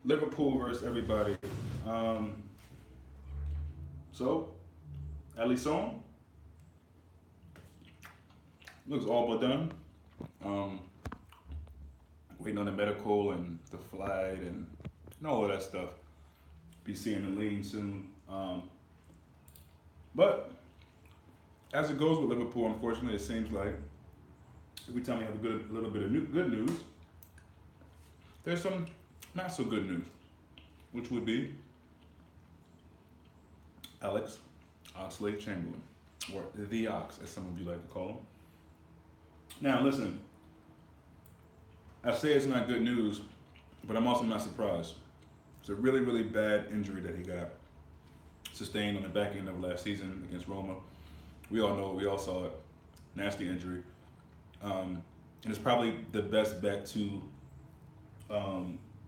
Liverpool versus everybody. Um, so, Alisson looks all but done. Um, Waiting on the medical and the flight and all of that stuff. Be seeing the lean soon. But as it goes with Liverpool, unfortunately, it seems like every time we have a little bit of good news, there's some not so good news, which would be Alex Oxlade Chamberlain, or the Ox, as some of you like to call him. Now, listen, I say it's not good news, but I'm also not surprised. It's a really, really bad injury that he got sustained on the back end of last season against Roma. We all know it, we all saw it. Nasty injury. And it's probably the best bet to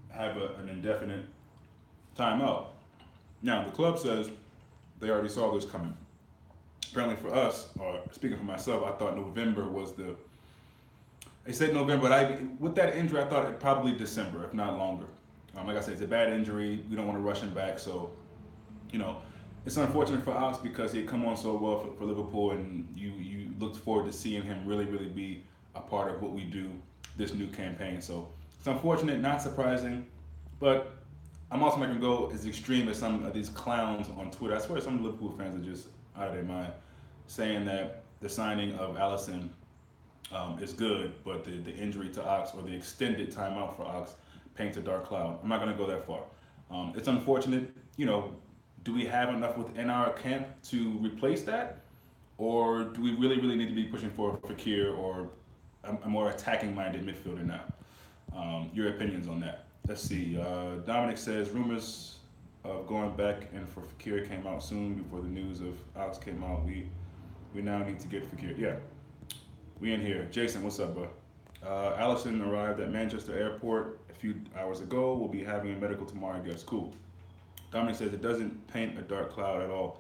have an indefinite timeout. Now, the club says they already saw this coming. Apparently, for us, or speaking for myself, I thought November was the. They said November, but with that injury, I thought it probably December, if not longer. Like I said, it's a bad injury. We don't want to rush him back, so you know, it's unfortunate for Ox because he had come on so well for Liverpool, and you looked forward to seeing him really, really be a part of what we do this new campaign. So it's unfortunate, not surprising, but I'm also not gonna go as extreme as some of these clowns on Twitter. I swear some Liverpool fans are just out of their mind, saying that the signing of Allison is good, but the injury to Ox or the extended timeout for Ox paints a dark cloud. I'm not gonna go that far. It's unfortunate. Do we have enough within our camp to replace that, or do we really, really need to be pushing for Fakir or a more attacking-minded midfielder now? Your opinions on that? Let's see. Dominic says rumors of going back and for Fakir came out soon before the news of Ox came out. We now need to get Fakir. Yeah, we in here. Jason, what's up, bro? Allison arrived at Manchester Airport a few hours ago. We'll be having a medical tomorrow, I guess. Cool. Dominic says it doesn't paint a dark cloud at all.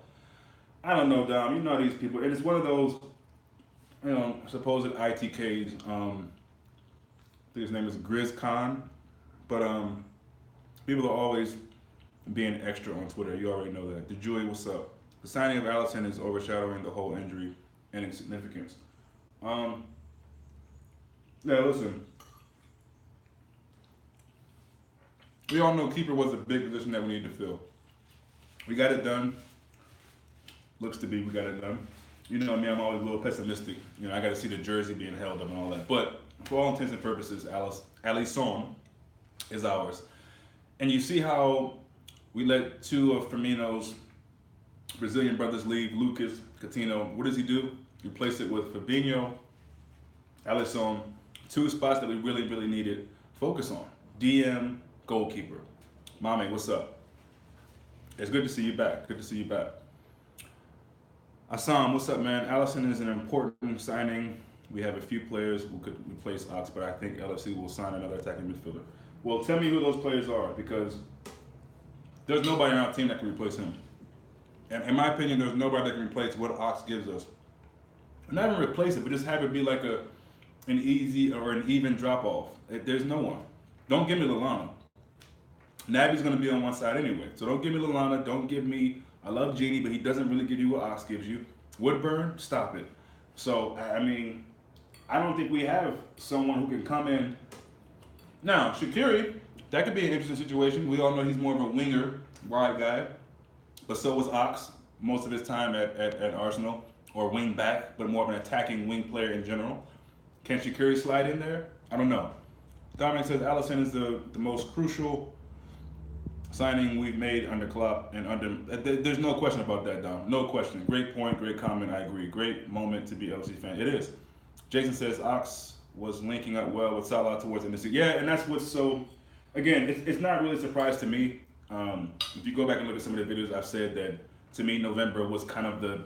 I don't know, Dom. You know these people. And it's one of those, supposed ITKs. I think his name is Grizz Khan. But people are always being extra on Twitter. You already know that. The Julie, what's up? The signing of Allison is overshadowing the whole injury and its significance. Um, yeah, listen. We all know keeper was a big position that we need to fill. We got it done. Looks to be we got it done. You know me, I'm always a little pessimistic. I got to see the jersey being held up and all that. But for all intents and purposes, Alisson is ours. And you see how we let two of Firmino's Brazilian brothers leave, Lucas, Coutinho. What does he do? Replace it with Fabinho, Alisson, two spots that we really, really needed focus on. DM, goalkeeper. Mame, what's up? It's good to see you back. Good to see you back. Assam, what's up, man? Allison is an important signing. We have a few players who could replace Ox, but I think LFC will sign another attacking midfielder. Well, tell me who those players are, because there's nobody on our team that can replace him. And in my opinion, there's nobody that can replace what Ox gives us. Not even replace it, but just have it be like an easy or an even drop off. There's no one. Don't give me Lallana. Naby's going to be on one side anyway. So don't give me Lallana. Don't give me, I love Genie, but he doesn't really give you what Ox gives you. Woodburn, stop it. So, I mean, I don't think we have someone who can come in. Now, Shaqiri, that could be an interesting situation. We all know he's more of a winger, wide guy. But so was Ox most of his time at Arsenal, or wing back, but more of an attacking wing player in general. Can Shaqiri slide in there? I don't know. Dominic says Allison is the most crucial signing we've made under Klopp and under. There's no question about that, Dom. No question. Great point, great comment. I agree. Great moment to be a LC fan. It is. Jason says Ox was linking up well with Salah towards the end of the season. Yeah, and that's what's so. Again, it's not really a surprise to me. If you go back and look at some of the videos, I've said that to me November was kind of the.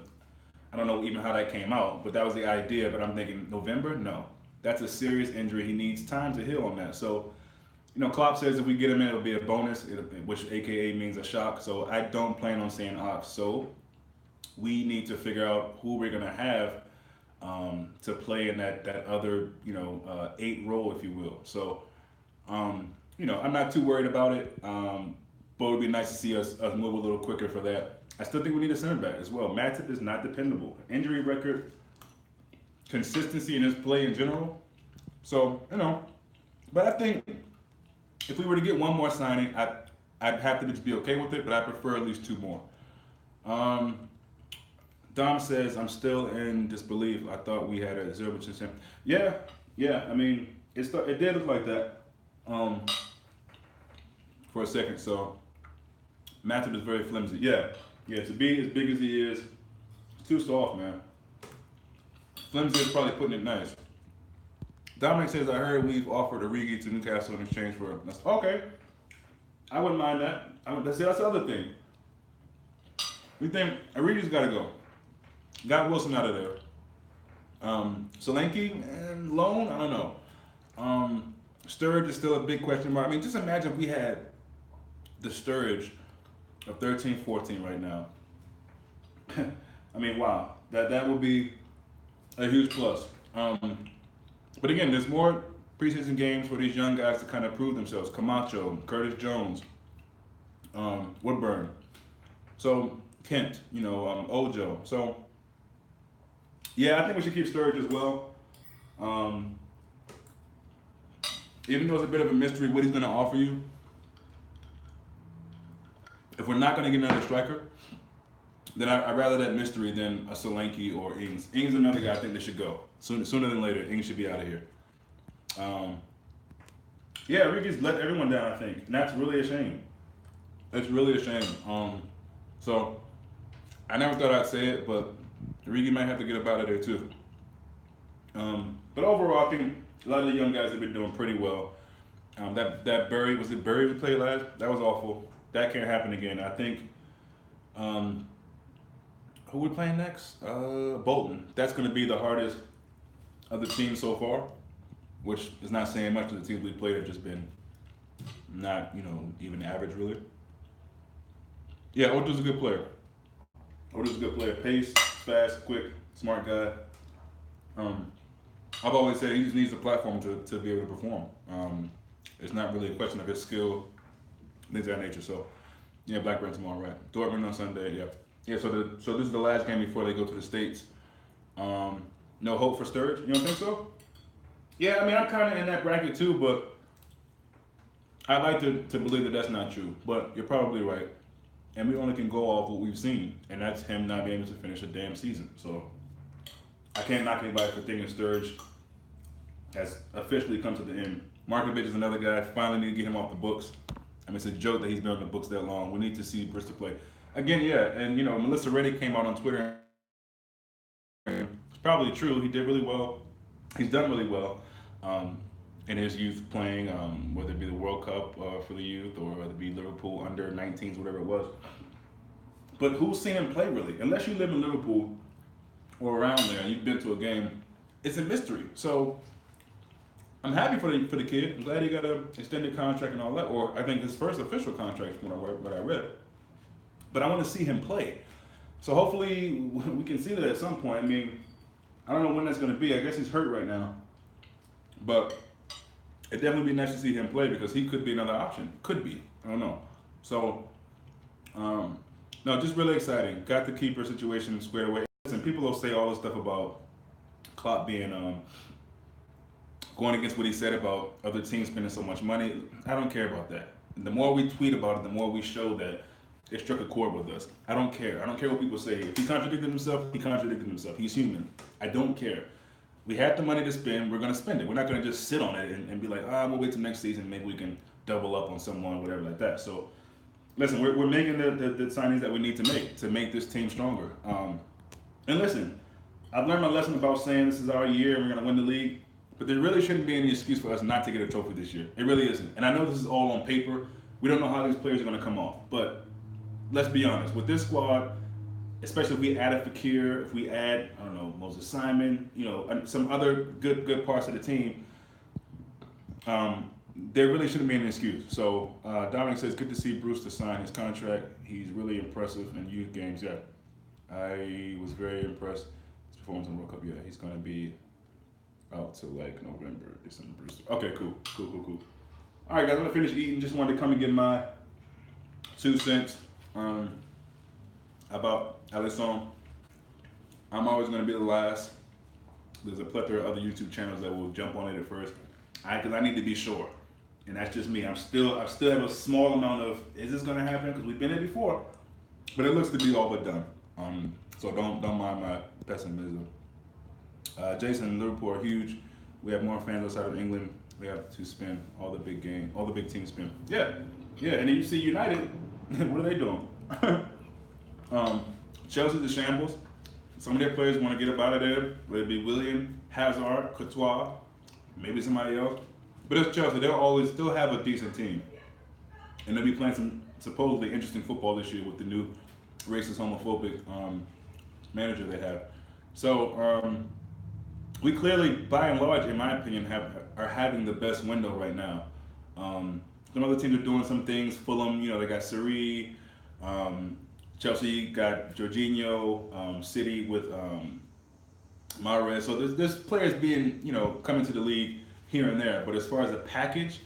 I don't know even how that came out, but that was the idea. But I'm thinking November, no, that's a serious injury. He needs time to heal on that. So. Klopp says if we get him in, it'll be a bonus, which AKA means a shock. So I don't plan on saying Ox. So we need to figure out who we're going to have to play in that other, 8 role, if you will. So, I'm not too worried about it. But it would be nice to see us move a little quicker for that. I still think we need a center back as well. Matip is not dependable. Injury record, consistency in his play in general. So, but I think if we were to get one more signing, I'd have to just be okay with it, but I prefer at least two more. Um, Dom says, I'm still in disbelief. I thought we had a 0% chance. Yeah. I mean, it did look like that for a second. So, Matthew is very flimsy. Yeah. To be as big as he is, it's too soft, man. Flimsy is probably putting it nice. Dominic says, I heard we've offered Origi to Newcastle in exchange for. Okay. I wouldn't mind that. That's the other thing. We think Origi's got to go. Got Wilson out of there. Solanke and loan, I don't know. Sturridge is still a big question mark. I mean, just imagine if we had the Sturridge of 13-14 right now. I mean, wow. That would be a huge plus. But again, there's more preseason games for these young guys to kind of prove themselves. Camacho, Curtis Jones, Woodburn. So, Kent, Ojo. So, yeah, I think we should keep Sturridge as well. Even though it's a bit of a mystery what he's going to offer you, if we're not going to get another striker, then I'd rather that mystery than a Solanke or Ings. Ings is another guy I think they should go. Sooner than later, Ings should be out of here. Rick's let everyone down, I think. And that's really a shame. It's really a shame. So, I never thought I'd say it, but Origi might have to get up out of there too. But overall, I think a lot of the young guys have been doing pretty well. That Bury, was it Bury we played last? That was awful. That can't happen again. I think, who we playing next? Bolton. That's going to be the hardest of the team so far, which is not saying much of the teams we played have just been not, even average really. Yeah, Odo's a good player. Pace, fast, quick, smart guy. I've always said he just needs a platform to be able to perform. It's not really a question of his skill, things of that nature. So, yeah, Blackburn tomorrow, right? Dortmund on Sunday, yeah. Yeah, so this is the last game before they go to the States. No hope for Sturridge? You don't think so? Yeah, I mean, I'm kind of in that bracket too, but I like to believe that that's not true. But you're probably right. And we only can go off what we've seen, and that's him not being able to finish a damn season. So I can't knock anybody for thinking Sturridge has officially come to the end. Markovic is another guy. Finally need to get him off the books. I mean, it's a joke that he's been on the books that long. We need to see Bristol play. Again, yeah, and Melissa Reddick came out on Twitter. It's probably true. He did really well. He's done really well in his youth playing, whether it be the World Cup for the youth or whether it be Liverpool under 19s, whatever it was. But who's seen him play really? Unless you live in Liverpool or around there and you've been to a game, it's a mystery. So I'm happy for the kid. I'm glad he got an extended contract and all that, or I think his first official contract from what I read. But I want to see him play. So hopefully we can see that at some point. I mean, I don't know when that's going to be. I guess he's hurt right now. But it'd definitely be nice to see him play because he could be another option. Could be. I don't know. So, no, just really exciting. Got the keeper situation squared away. Listen, people will say all this stuff about Klopp being going against what he said about other teams spending so much money. I don't care about that. And the more we tweet about it, the more we show that it struck a chord with us. I don't care. I don't care what people say. If he contradicted himself, he contradicted himself. He's human. I don't care. We have the money to spend. We're going to spend it. We're not going to just sit on it and be like, we'll wait till next season. Maybe we can double up on someone, whatever like that. So, listen, we're making the signings that we need to make this team stronger. And listen, I've learned my lesson about saying this is our year and we're going to win the league. But there really shouldn't be any excuse for us not to get a trophy this year. It really isn't. And I know this is all on paper. We don't know how these players are going to come off. But let's be honest. With this squad, especially if we add a Fakir, if we add, I don't know, Moses Simon, and some other good parts of the team, there really shouldn't be an excuse. So Dominic says, good to see Bruce to sign his contract. He's really impressive in youth games. Yeah, I was very impressed. His performance in the World Cup. Yeah, he's going to be out till like November, December. Okay, cool. All right, guys, I'm gonna finish eating. Just wanted to come and get my 2 cents about Alisson. I'm always gonna be the last. There's a plethora of other YouTube channels that will jump on it at first. Because I need to be sure, and that's just me. I still have a small amount of, is this gonna happen? Because we've been there before, but it looks to be all but done. So don't mind my pessimism. Jason, Liverpool are huge. We have more fans outside of England. They have to spin all the big teams spin. Yeah. And then you see United. What are they doing? Chelsea's a shambles. Some of their players want to get up out of there. Whether it be Willian, Hazard, Courtois, maybe somebody else. But it's Chelsea. They'll still have a decent team, and they'll be playing some supposedly interesting football this year with the new racist, homophobic manager they have. So we clearly, by and large, in my opinion, are having the best window right now. Some other teams are doing some things. Fulham, they got Sari. Chelsea got Jorginho. City with Mahrez. So there's players being, coming to the league here and there. But as far as a package,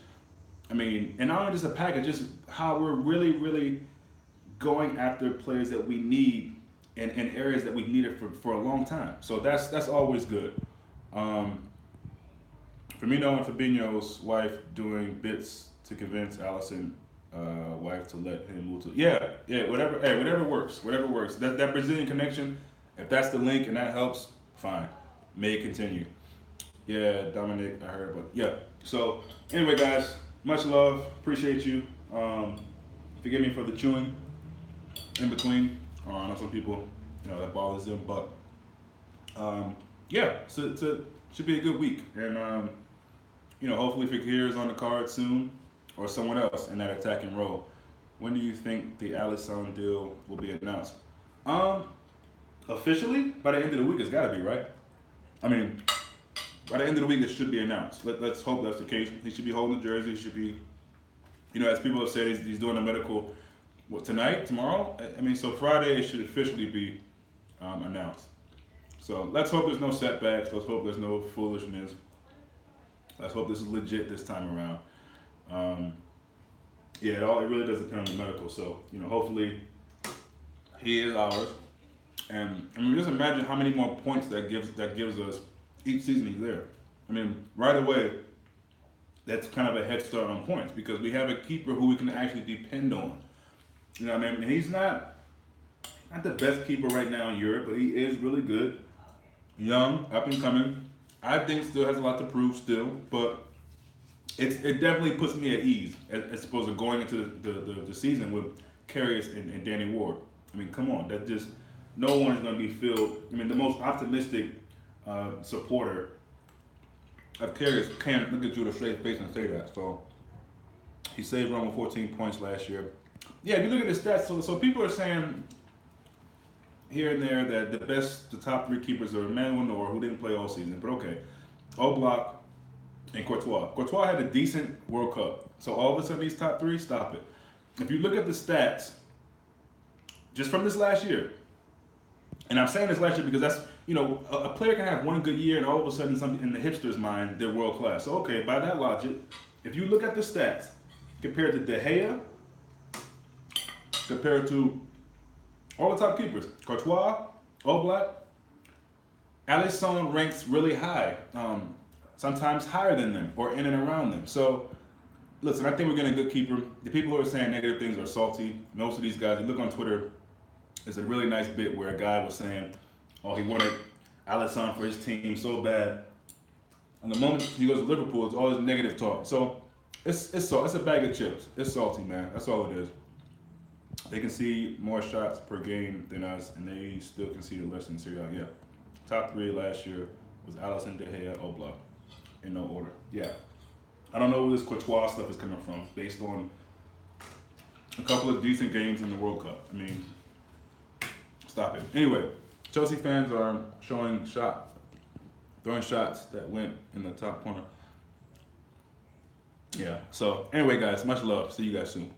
and not only just a package, just how we're really, really going after players that we need in areas that we've needed for a long time. So that's always good. Firmino and Fabinho's wife doing bits to convince Alisson wife to let him move to. Whatever works. That Brazilian connection, if that's the link and that helps, fine. May it continue. Yeah, Dominic, I heard, but yeah. So anyway, guys, much love. Appreciate you. Forgive me for the chewing in between. I know some people, that bothers them, but so it should be a good week, and hopefully Fekir is on the card soon, or someone else in that attacking role. When do you think the Alisson deal will be announced? Officially, by the end of the week, it's got to be, right? By the end of the week, it should be announced. Let's hope that's the case. He should be holding the jersey. He should be, as people have said, he's doing a medical. What, tonight, tomorrow? So Friday it should officially be announced. So let's hope there's no setbacks. Let's hope there's no foolishness. Let's hope this is legit this time around. It really does depend on the medical. So, hopefully he is ours. And just imagine how many more points that gives us each season he's there. Right away, that's kind of a head start on points because we have a keeper who we can actually depend on. And he's not the best keeper right now in Europe, but he is really good. Young, up and coming. I think still has a lot to prove still, but it definitely puts me at ease as opposed to going into the season with Karius and Danny Ward. Come on, that just no one is going to be filled. The most optimistic supporter of Karius can't look at you with a straight face and say that. So he saved Rome with 14 points last year. Yeah, if you look at the stats, so people are saying here and there that the top three keepers are Emmanuel Neuer, who didn't play all season, but okay. Oblak and Courtois. Courtois had a decent World Cup. So all of a sudden these top three, stop it. If you look at the stats, just from this last year, and I'm saying this last year because that's, a player can have one good year and all of a sudden something in the hipster's mind, they're world class. So okay, by that logic, if you look at the stats, compared to De Gea, compared to all the top keepers, Courtois, Oblak, Alisson ranks really high, sometimes higher than them or in and around them. So, listen, I think we're getting a good keeper. The people who are saying negative things are salty. Most of these guys, you look on Twitter, there's a really nice bit where a guy was saying, he wanted Alisson for his team so bad. And the moment he goes to Liverpool, it's all this negative talk. So, it's a bag of chips. It's salty, man. That's all it is. They concede more shots per game than us, and they still conceded less than Serie A. Yeah. Top three last year was Alisson, De Gea, Oblak, in no order. Yeah. I don't know where this Courtois stuff is coming from, based on a couple of decent games in the World Cup. Stop it. Anyway, Chelsea fans are throwing shots that went in the top corner. Yeah. So, anyway, guys, much love. See you guys soon.